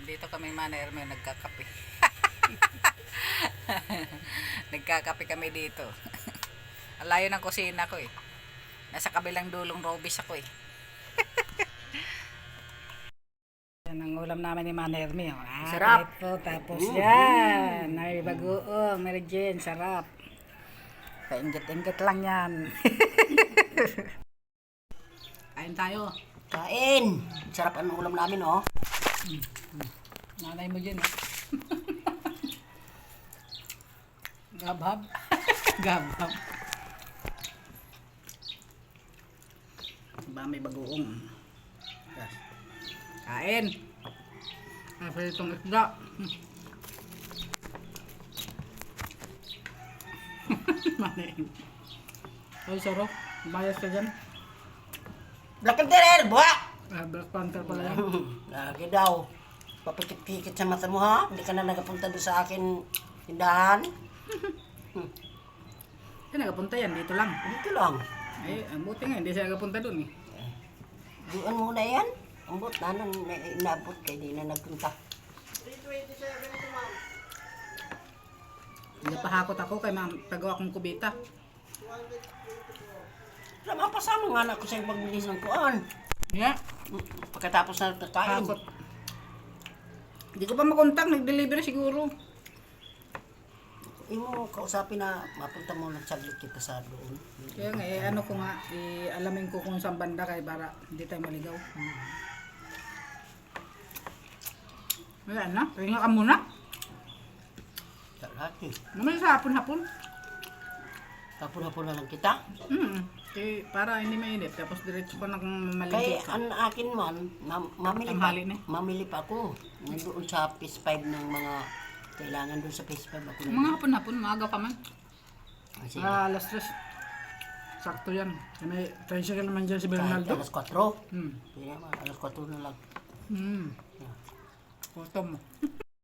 Dito kami Mana Hermio nagkakape. Nagkakape kami dito. Ang layo ng kusina ko eh. Nasa kabilang dulong Robis ako eh. Yan ang ulam namin ni Mana Hermio. Sarap. Ito, tapos yan. May bagoong, Mary Jane, sarap. Kainggit-inggit lang yan. Kain tayo. Kain. Sarap ang ulam namin, oh. Nanay mo dyan eh. Gabhab. Gabhab. Ba may bagoong. Kain. Kasi itong isda. Manay. Ay, sarap. Bias ka dyan. Black Panther, buha! Black Panther pala yan. Lagi daw. Papikit-pikit sa mata mo, ha? Hindi ka na nagapunta doon sa akin tindahan. Kasi nagapunta yan, dito lang. Dito lang. Eh, ang buti nga, hindi siya nagapunta dun eh. Doon muna yan. Ang bot na nun, inabot kay di na nagpunta. Nagpahakot ako kay ma'am, tagawa akong kubita. Mapasama nga na ako sa magbilis ng kuan. Yeah. Pagkatapos na nagkakain. Hakot. Hindi ko pa makontak, nag-deliver siguro. Imo kausapin na mapunta mo ng saglit kita sa doon. Kaya nga, eh, ano ko nga, alamin ko kung saan banda kay para hindi tayo maligaw. Wala na, ringa ka muna. Lagi. Naman sa hapon-hapon. Hapon-hapon na lang kita. Para hindi mainit, tapos diretso pa nang Kay maligo. ang akin man, mamili pa. Tanghali na. Mamili pa ako. Nandoon sa phase 5 ng mga kailangan doon sa phase 5 ako. Mga hapon-hapon, maaga pa man. Sige. Alas 3. Sakto yan. May tricycle naman dyan si Kahit Bernaldo. alas 4. Hmm. Hindi naman, alas 4 na lang. Hmm. Gutom mo.